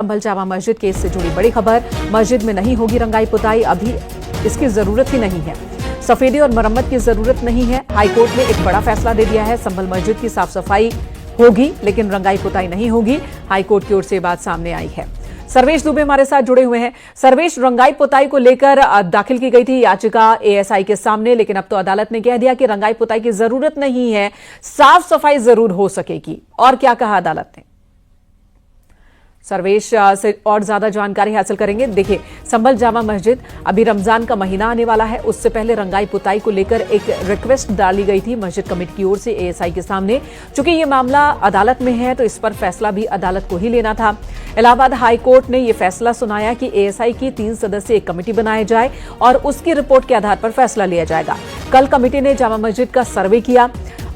संभल Jama Masjid case से जुड़ी बड़ी खबर। मस्जिद में नहीं होगी रंगाई पुताई, अभी इसकी जरूरत ही नहीं है। सफेदी और मरम्मत की जरूरत नहीं है। हाईकोर्ट ने एक बड़ा फैसला दे दिया है। संभल मस्जिद की साफ सफाई होगी लेकिन रंगाई पुताई नहीं होगी। हाईकोर्ट की ओर से बात सामने आई है। सर्वेश दुबे हमारे साथ जुड़े हुए हैं। सर्वेश, रंगाई पुताई को लेकर दाखिल की गई थी याचिका एएसआई के सामने, लेकिन अब तो अदालत ने कह दिया कि रंगाई पुताई की जरूरत नहीं है, साफ सफाई जरूर हो सकेगी। और क्या कहा अदालत ने? सर्वेश से और ज्यादा जानकारी हासिल करेंगे। देखिए, संभल जामा मस्जिद, अभी रमजान का महीना आने वाला है, उससे पहले रंगाई पुताई को लेकर एक रिक्वेस्ट डाली गई थी मस्जिद कमेटी की ओर से एएसआई के सामने। चूंकि ये मामला अदालत में है तो इस पर फैसला भी अदालत को ही लेना था। इलाहाबाद हाई कोर्ट ने यह फैसला सुनाया कि एएसआई की 3 सदस्यीय एक कमेटी बनाई जाए और उसकी रिपोर्ट के आधार पर फैसला लिया जाएगा। कल कमेटी ने जामा मस्जिद का सर्वे किया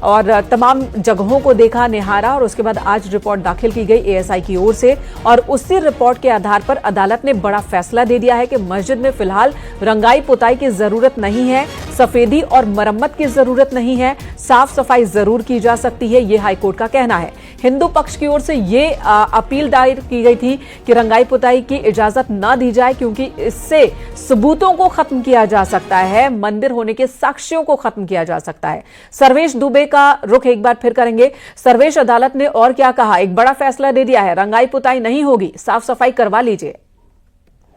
और तमाम जगहों को देखा, निहारा और उसके बाद आज रिपोर्ट दाखिल की गई एएसआई की ओर से और उसी रिपोर्ट के आधार पर अदालत ने बड़ा फैसला दे दिया है कि मस्जिद में फिलहाल रंगाई पुताई की जरूरत नहीं है, सफेदी और मरम्मत की जरूरत नहीं है, साफ सफाई जरूर की जा सकती है, ये हाईकोर्ट का कहना है। हिंदू पक्ष की ओर से ये अपील दायर की गई थी कि रंगाई पुताई की इजाजत न दी जाए क्योंकि इससे सबूतों को खत्म किया जा सकता है, मंदिर होने के साक्ष्यों को खत्म किया जा सकता है। सर्वेश दुबे का रुख एक बार फिर करेंगे। सर्वेश, अदालत ने और क्या कहा? एक बड़ा फैसला दे दिया है, रंगाई पुताई नहीं होगी, साफ सफाई करवा लीजिए।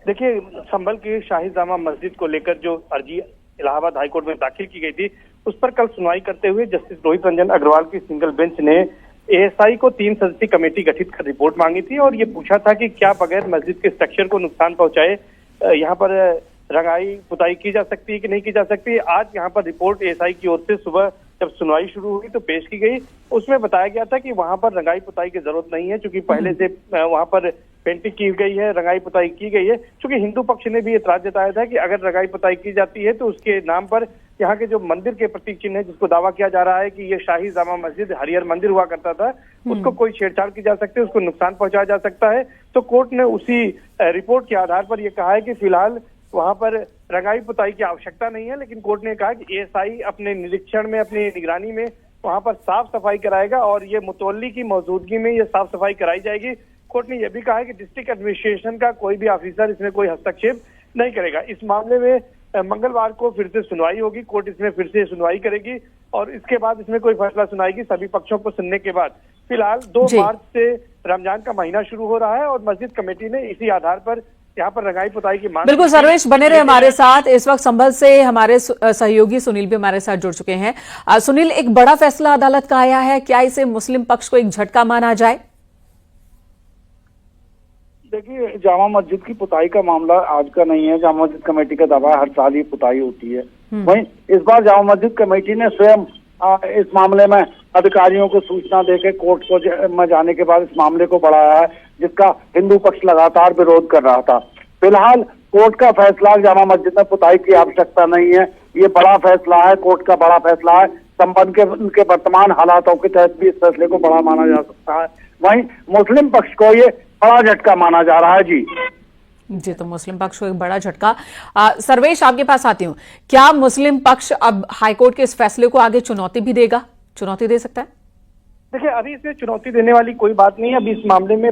देखिए, संभल की शाही जामा मस्जिद को लेकर जो अर्जी इलाहाबाद हाईकोर्ट में दाखिल की गई थी, उस पर कल सुनवाई करते हुए जस्टिस रोहित रंजन अग्रवाल की सिंगल बेंच ने एएसआई को 3 सदस्यीय कमेटी गठित कर रिपोर्ट मांगी थी और ये पूछा था कि क्या बगैर मस्जिद के स्ट्रक्चर को नुकसान पहुंचाए यहाँ पर रंगाई पुताई की जा सकती है कि नहीं की जा सकती। आज यहाँ पर रिपोर्ट एएसआई की ओर से सुबह जब सुनवाई शुरू हुई तो पेश की गई। उसमें बताया गया था कि वहां पर रंगाई पुताई की जरूरत नहीं है क्योंकि पहले से वहां पर पेंटिंग की गई है, रंगाई पुताई की गई है। क्योंकि हिंदू पक्ष ने भी एतराज जताया था कि अगर रंगाई पुताई की जाती है तो उसके नाम पर यहाँ के जो मंदिर के प्रतीक चिन्ह है, जिसको दावा किया जा रहा है कि ये शाही जामा मस्जिद हरिहर मंदिर हुआ करता था, उसको कोई छेड़छाड़ की जा सकती है, उसको नुकसान पहुंचाया जा सकता है। तो कोर्ट ने उसी रिपोर्ट के आधार पर यह कहा है कि फिलहाल वहां पर रंगाई पुताई की आवश्यकता नहीं है, लेकिन कोर्ट ने कहा कि एएसआई अपने निरीक्षण में, अपनी निगरानी में वहां पर साफ सफाई कराएगा और ये मुतवल्ली की मौजूदगी में ये साफ सफाई कराई जाएगी। कोर्ट ने यह भी कहा है कि डिस्ट्रिक्ट एडमिनिस्ट्रेशन का कोई भी ऑफिसर इसमें कोई हस्तक्षेप नहीं करेगा। इस मामले में मंगलवार को फिर से सुनवाई होगी, कोर्ट इसमें फिर से सुनवाई करेगी और इसके बाद इसमें कोई फैसला सुनाएगी सभी पक्षों को सुनने के बाद। फिलहाल 2 मार्च से रमजान का महीना शुरू हो रहा है और मस्जिद कमेटी ने इसी आधार पर यहाँ पर रंगाई पुताई की मांग। बिल्कुल सर्वेश, बने रहे हमारे साथ। इस वक्त संभल से हमारे सहयोगी सुनील भी हमारे साथ जुड़ चुके हैं। सुनील, एक बड़ा फैसला अदालत का आया है, क्या इसे मुस्लिम पक्ष को एक झटका माना जाए? देखिए, जामा मस्जिद की पुताई का मामला आज का नहीं है। जामा मस्जिद कमेटी का दावा हर साल ही पुताई होती है। वहीं इस बार जामा मस्जिद कमेटी ने स्वयं इस मामले में अधिकारियों को सूचना देकर कोर्ट को में जाने के बाद इस मामले को बढ़ाया है, जिसका हिंदू पक्ष लगातार विरोध कर रहा था। फिलहाल कोर्ट का फैसला, जामा मस्जिद में पुताई की आवश्यकता नहीं है, ये बड़ा फैसला है, कोर्ट का बड़ा फैसला है। संबंध के उनके वर्तमान हालातों के तहत भी इस फैसले को बड़ा माना जा सकता है। वहीं मुस्लिम पक्ष को ये बड़ा झटका माना जा रहा है। जी, तो मुस्लिम पक्ष को एक बड़ा झटका। सर्वेश, आपके पास आती हूँ। क्या मुस्लिम पक्ष अब हाईकोर्ट के इस फैसले को आगे चुनौती भी देगा, चुनौती दे सकता है? देखिए, अभी इसमें चुनौती देने वाली कोई बात नहीं है। अभी इस मामले में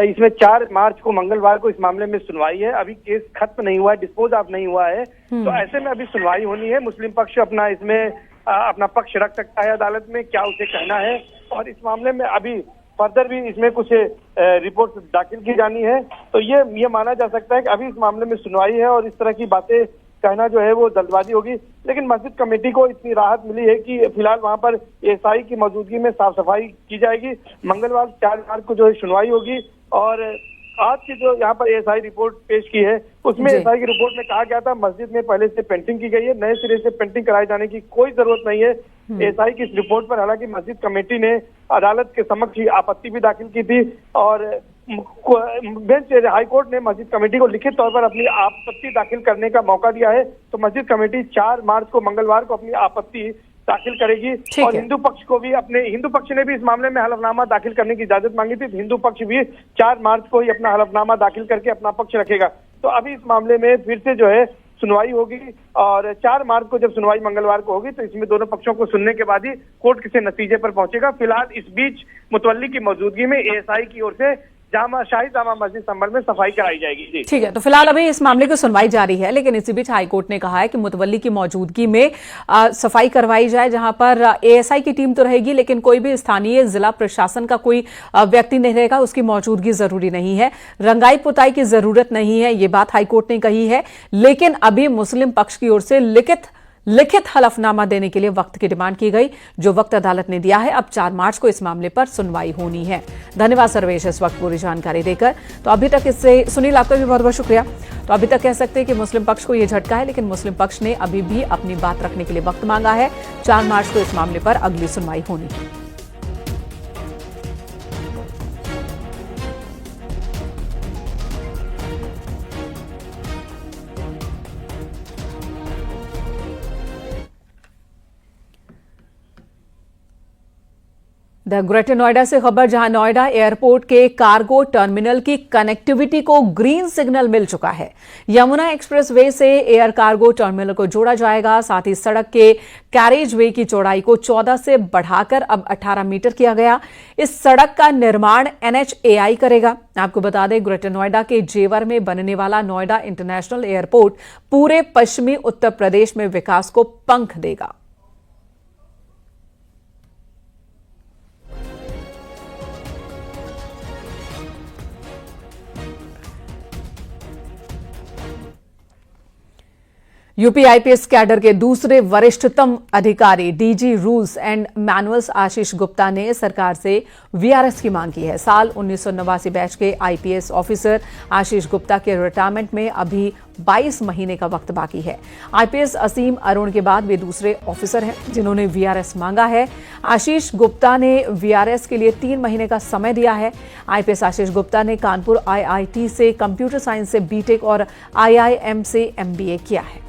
इसमें 4 मार्च को मंगलवार को इस मामले में सुनवाई है। अभी केस खत्म नहीं हुआ है, डिस्पोज ऑफ नहीं हुआ है, तो ऐसे में अभी सुनवाई होनी है। मुस्लिम पक्ष अपना इसमें अपना पक्ष रख सकता है अदालत में, क्या उसे कहना है। और इस मामले में अभी फर्दर भी इसमें कुछ रिपोर्ट दाखिल की जानी है। तो ये माना जा सकता है कि अभी इस मामले में सुनवाई है और इस तरह की बातें कहना जो है वो जल्दबाजी होगी। लेकिन मस्जिद कमेटी को इतनी राहत मिली है कि फिलहाल वहां पर एएसआई की मौजूदगी में साफ सफाई की जाएगी। मंगलवार 4 मार्च को जो है सुनवाई होगी और आज की जो यहाँ पर एएसआई रिपोर्ट पेश की है उसमें एएसआई की रिपोर्ट में कहा गया था मस्जिद में पहले से पेंटिंग की गई है, नए सिरे से पेंटिंग कराए जाने की कोई जरूरत नहीं है। एएसआई की इस रिपोर्ट पर हालांकि मस्जिद कमेटी ने अदालत के समक्ष आपत्ति भी दाखिल की थी और बेंच हाईकोर्ट ने मस्जिद कमेटी को लिखित तौर पर अपनी आपत्ति दाखिल करने का मौका दिया है। तो मस्जिद कमेटी 4 मार्च को मंगलवार को अपनी आपत्ति दाखिल करेगी और हिंदू पक्ष ने भी इस मामले में हलफनामा दाखिल करने की इजाजत मांगी थी। हिंदू पक्ष भी 4 मार्च को ही अपना हलफनामा दाखिल करके अपना पक्ष रखेगा। तो अभी इस मामले में फिर से जो है सुनवाई होगी और 4 मार्च को जब सुनवाई मंगलवार को होगी तो इसमें दोनों पक्षों को सुनने के बाद ही कोर्ट किसी नतीजे पर पहुंचेगा। फिलहाल इस बीच मुतवल्ली की मौजूदगी में एएसआई की ओर से शाही जामा मस्जिद संभल में सफाई कराई जाएगी। जी ठीक है, तो फिलहाल अभी इस मामले की सुनवाई जारी है, लेकिन इसी बीच हाईकोर्ट ने कहा है कि मुतवल्ली की मौजूदगी में सफाई करवाई जाए, जहां पर एएसआई की टीम तो रहेगी लेकिन कोई भी स्थानीय जिला प्रशासन का कोई व्यक्ति नहीं रहेगा, उसकी मौजूदगी जरूरी नहीं है, रंगाई पुताई की जरूरत नहीं है, ये बात हाईकोर्ट ने कही है। लेकिन अभी मुस्लिम पक्ष की ओर से लिखित हलफनामा देने के लिए वक्त की डिमांड की गई, जो वक्त अदालत ने दिया है। अब 4 मार्च को इस मामले पर सुनवाई होनी है। धन्यवाद सर्वेश इस वक्त पूरी जानकारी देकर। तो अभी तक इससे सुनील आपका भी बहुत बहुत शुक्रिया। तो अभी तक कह सकते हैं कि मुस्लिम पक्ष को यह झटका है, लेकिन मुस्लिम पक्ष ने अभी भी अपनी बात रखने के लिए वक्त मांगा है। 4 मार्च को इस मामले पर अगली सुनवाई होनी है। द ग्रेटर नोएडा से खबर, जहां नोएडा एयरपोर्ट के कार्गो टर्मिनल की कनेक्टिविटी को ग्रीन सिग्नल मिल चुका है। यमुना एक्सप्रेस वे से एयर कार्गो टर्मिनल को जोड़ा जाएगा। साथ ही सड़क के कैरेज वे की चौड़ाई को 14 से बढ़ाकर अब 18 मीटर किया गया। इस सड़क का निर्माण NHAI करेगा। आपको बता दें, ग्रेटर नोएडा के जेवर में बनने वाला नोएडा इंटरनेशनल एयरपोर्ट पूरे पश्चिमी उत्तर प्रदेश में विकास को पंख देगा। यूपी आईपीएस कैडर के दूसरे वरिष्ठतम अधिकारी DG rules and manuals Ashish Gupta ने सरकार से वीआरएस की मांग की है। साल 1989 बैच के आईपीएस ऑफिसर आशीष गुप्ता के रिटायरमेंट में अभी 22 महीने का वक्त बाकी है। आईपीएस असीम अरुण के बाद वे दूसरे ऑफिसर हैं जिन्होंने वीआरएस मांगा है। आशीष गुप्ता ने वीआरएस के लिए 3 महीने का समय दिया है। आईपीएस आशीष गुप्ता ने कानपुर IIT से कंप्यूटर साइंस से बीटेक और IIM से MBA किया है।